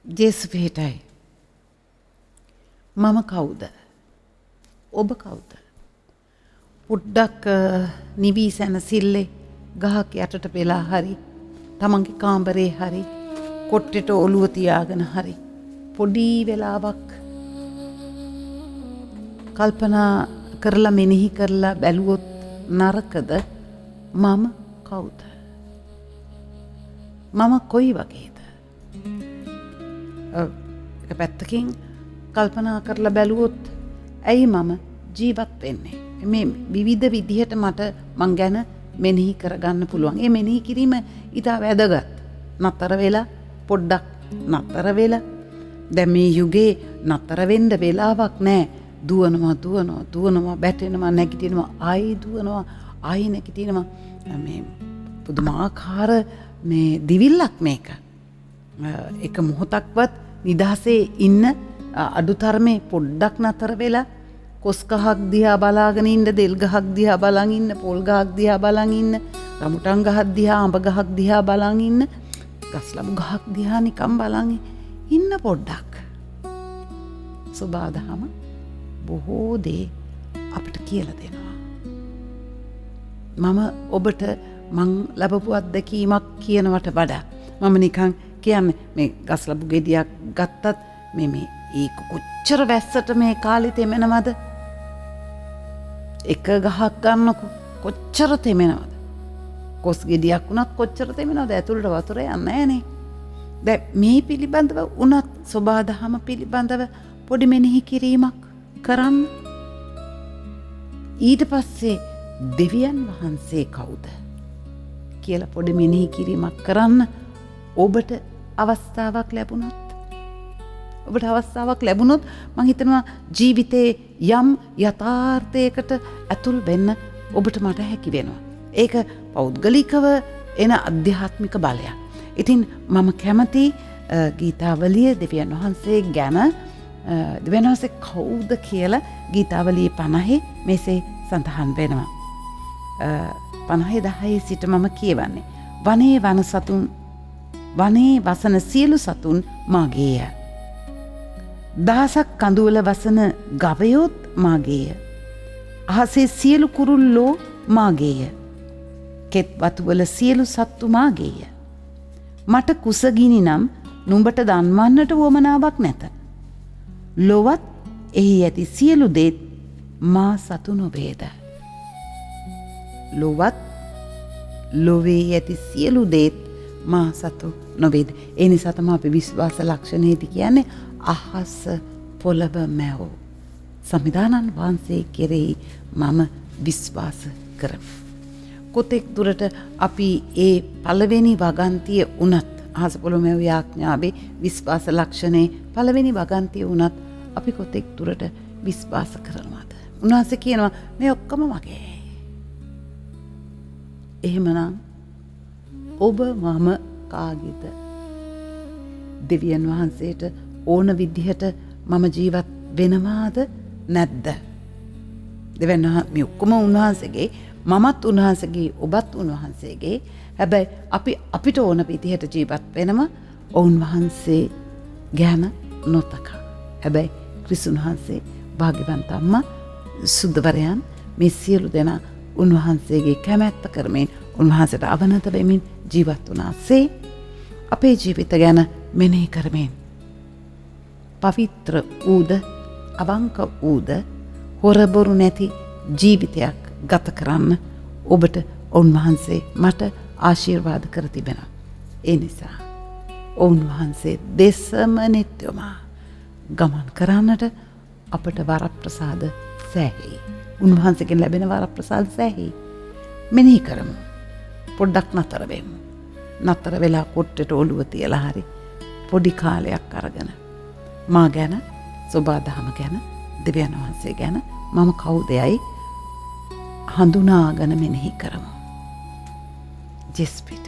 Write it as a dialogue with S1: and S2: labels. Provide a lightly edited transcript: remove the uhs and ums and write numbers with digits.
S1: ජේසුපිටයි. මම කවුද? ඔබ කවුද? පොඩ්ඩක් නිවී සැනසිල්ලේ ගහක් යටට වෙලා හරි තමන්ගේ කාමරේ හරි කොට්ටෙට ඔළුව තියාගෙන හරි පොඩි වෙලාවක් කල්පනා කරලා මෙනෙහි කරලා බැලුවොත් නරකද? මම කවුද? මම කොයි වගේද? එක පැත්තකින් කල්පනා කරලා බැලුවොත් ඇයි මම ජීවත් වෙන්නේ? මේ විවිධ විදිහට මට මං ගැන මෙනෙහි කරගන්න පුළුවන්. ඒ මෙනෙහි කිරීම ඉතා වැදගත්. නතර වෙලා පොඩ්ඩක් නතර වෙලා දැන් මේ යුගයේ නතර වෙන්න වෙලාවක් නැහැ. දුවනවා බැටෙනවා නැගිටිනවා ආයි දුවනවා ආයි නැගිටිනවා. මේ පුදුමාකාර මේ දිවිල්ලක් මේක. එක මොහොතක්වත් නිදහසේ ඉන්න අඩුතරමේ පොඩ්ඩක් නතර වෙලා කොස් ගහක් දිහා බලාගෙන ඉන්න, දෙල් ගහක් දිහා බලන් ඉන්න, පොල් ගහක් දිහා බලන් ඉන්න, රමුටන් ගහක් දිහා, අඹ ගහක් දිහා බලන් ඉන්න, ගස්ලබු ගහක් දිහා නිකන් බලන් ඉන්න පොඩ්ඩක්. සබාදහම බොහෝ දේ අපිට කියලා දෙනවා. මම ඔබට මං ලැබපු අත්දැකීමක් කියනවට වඩා මම නිකන් කියන්නේ මේ ගස්ලබු ගෙඩියක් ගත්තත් මේ ඒක කොච්චර වැස්සට මේ කාලේ තෙමෙනවද? එක ගහක් ගන්නකො කොච්චර තෙමෙනවද? කොස් ගෙඩියක් වුණත් කොච්චර තෙමෙනවද? ඇතුළට වතුර යන්නේ නැහනේ. දැන් මේ පිළිබඳව උනත් සබාදහම පිළිබඳව පොඩි මෙනෙහි කිරීමක් කරන්න. ඊට පස්සේ දෙවියන් වහන්සේ කවුද කියලා පොඩි මෙනෙහි කිරීමක් කරන්න. ඔබට අවස්ථාවක් ලැබුණොත් මං හිතනවා ජීවිතේ යම් යථාර්ථයකට ඇතුල් වෙන්න ඔබට මට හැකි වෙනවා. ඒක පෞද්ගලිකව එන අධ්‍යාත්මික බලයක්. ඉතින් මම කැමති ගීතාවලිය දෙවියන් වහන්සේ ගැන දෙවියන් වහන්සේ කවුද කියලා ගීතාවලියේ 50 මෙසේ සඳහන් වෙනවා. 50:10 සිට මම කියවන්නේ. වනේ වසන සියලු සතුන් මාගේය. දහසක් කඳුවල වසන ගවයොත් මාගේය. අහසේ සියලු කුරුල්ලෝ මාගේය. කෙත් වතුවල සියලු සත්තු මාගේය. මට කුසගිනි නම් නුඹට දන්වන්නට වුවමනාවක් නැත. ලොවත් එහි ඇති සියලු දේත් මා සතු නොවේද? ලොවත් ලොවේ ඇති සියලු දේත් මා සතු නොවේද? ඒ නිසා තමයි අපි විශ්වාස ලක්ෂණයේදී කියන්නේ අහස පොළව මැව් සම්විධානන් වහන්සේ කෙරෙහි මම විශ්වාස කරමි. කොතෙක් දුරට අපි ඒ පළවෙනි වගන්තිය වුණත් අහස පොළව මැව් යාඥාවේ විශ්වාස ලක්ෂණේ පළවෙනි වගන්තිය වුණත් අපි කොතෙක් දුරට විශ්වාස කරනවද? උන්වහන්සේ කියනවා මේ ඔක්කොම මගේ. එහෙමනම් ඔබ මම කාගේද? දෙවියන් වහන්සේට ඕන විදිහට මම ජීවත් වෙනවාද නැද්ද? දෙවියන් මේ ඔක්කොම උන්වහන්සේගේ, මමත් උන්වහන්සේගේ, ඔබත් උන්වහන්සේගේ. හැබැයි අපි අපිට ඕන විදිහට ජීවත් වෙනවා උන්වහන්සේ ගැන නොතකා. හැබැයි ක්‍රිස්තුන් වහන්සේ භාග්‍යවන්ත අම්මා සුද්ධවරයන් මේ සියලු දෙනා උන්වහන්සේගේ කැමැත්ත කරමින් උන්වහන්සේට අවනත වෙමින් ජීවත් වුණාසේ අපේ ජීවිත ගැන මෙනෙහි කරමින් පවිත්‍ර වූද අවංක වූද හොරබොරු නැති ජීවිතයක් ගත කරන්න ඔබට උන්වහන්සේ මට ආශිර්වාද කර තිබෙනවා. ඒ නිසා උන්වහන්සේ දෙසම නිත්‍යමා ගමන් කරන්නට අපට වරප්‍රසාද සෑහේ. උන්වහන්සේගෙන් ලැබෙන වරප්‍රසාද සෑහේ. මෙනෙහි කරමු. පොඩ්ඩක් නතර වෙමු. නතර වෙලා කොට්ටට ඔළුව තියලා හරි පොඩි කාලයක් අරගෙන මා ගැන, සබාදහම ගැන, දෙවියන් වහන්සේ ගැන මම කවුදයයි හඳුනාගෙන මෙනෙහි කරමු. ජෙස්පිට